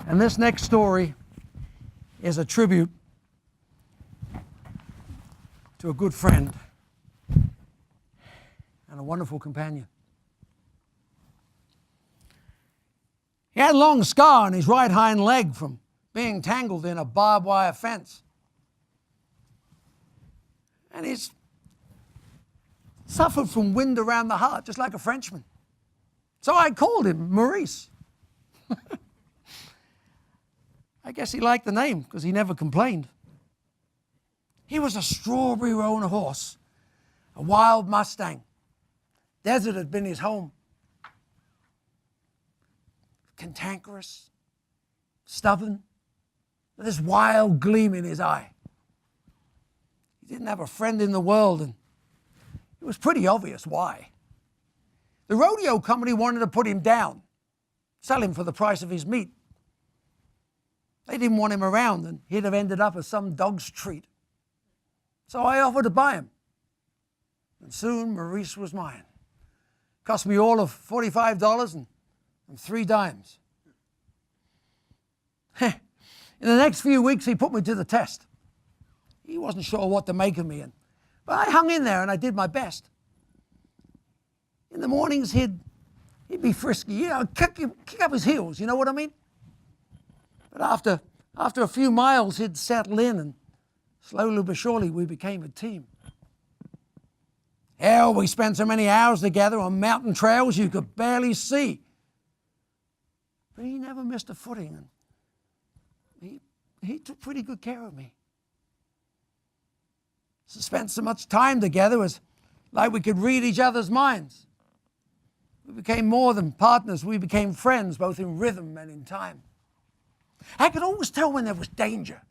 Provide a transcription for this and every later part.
And this next story is a tribute to a good friend and a wonderful companion. He had a long scar on his right hind leg from being tangled in a barbed wire fence. And he's suffered from wind around the heart, just like a Frenchman. So I called him Maurice. I guess he liked the name because he never complained. He was a strawberry roan horse, a wild Mustang. Desert had been his home. Cantankerous, stubborn, with this wild gleam in his eye. He didn't have a friend in the world, and it was pretty obvious why. The rodeo company wanted to put him down, sell him for the price of his meat. They didn't want him around, and he'd have ended up as some dog's treat. So I offered to buy him. And soon Maurice was mine. Cost me all of $45 and 3 dimes. In the next few weeks, he put me to the test. He wasn't sure what to make of me, but I hung in there and I did my best. In the mornings, he'd be frisky, kick up his heels, you know what I mean? But after a few miles, he'd settle in, and slowly but surely, we became a team. Hell, we spent so many hours together on mountain trails you could barely see. But he never missed a footing, and he took pretty good care of me. So spent so much time together, it was like we could read each other's minds. We became more than partners. We became friends, both in rhythm and in time. I could always tell when there was danger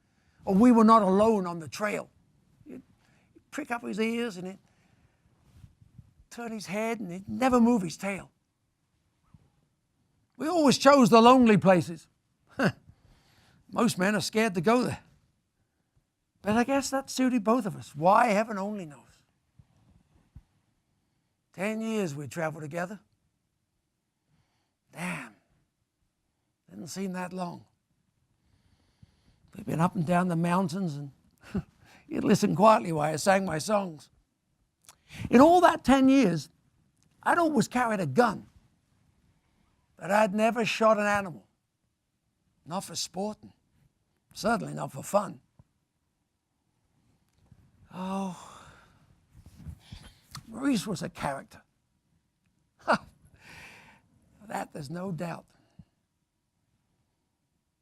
or we were not alone on the trail. He'd prick up his ears and he'd turn his head and he'd never move his tail. We always chose the lonely places. Most men are scared to go there. But I guess that suited both of us. Why, heaven only knows. 10 years we traveled together. Damn, didn't seem that long. We've been up and down the mountains, and you'd listen quietly while I sang my songs. In all that 10 years, I'd always carried a gun, but I'd never shot an animal. Not for sport, and certainly not for fun. Oh, Maurice was a character. That there's no doubt.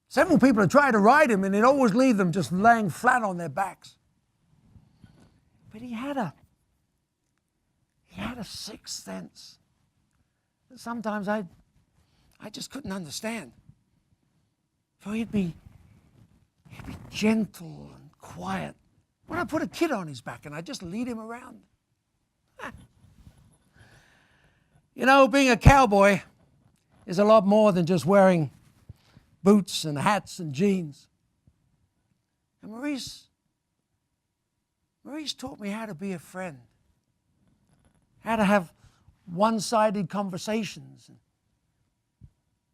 Several people had tried to ride him, and he'd always leave them just laying flat on their backs. But he had a sixth sense that sometimes I just couldn't understand. So he'd be gentle and quiet. When I put a kid on his back and I just lead him around. You know, being a cowboy is a lot more than just wearing boots and hats and jeans. And Maurice taught me how to be a friend, how to have one-sided conversations, and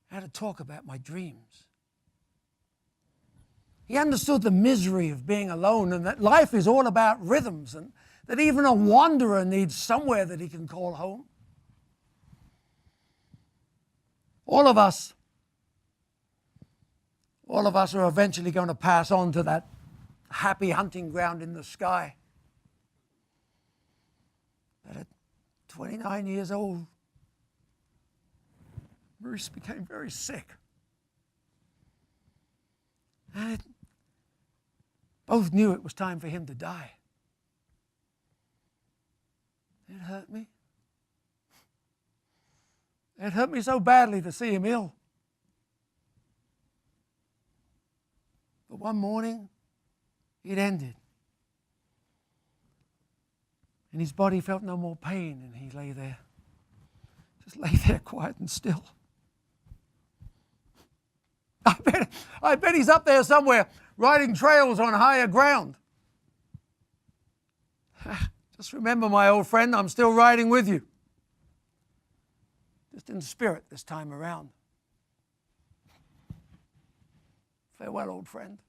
how to talk about my dreams. He understood the misery of being alone and that life is all about rhythms and that even a wanderer needs somewhere that he can call home. All of us are eventually going to pass on to that happy hunting ground in the sky. But at 29 years old, Maurice became very sick. And both knew it was time for him to die. It hurt me. It hurt me so badly to see him ill. But one morning, it ended. And his body felt no more pain, and he lay there, just lay there quiet and still. I bet he's up there somewhere, riding trails on higher ground. Just remember, my old friend, I'm still riding with you. Just in spirit this time around. Farewell, old friend.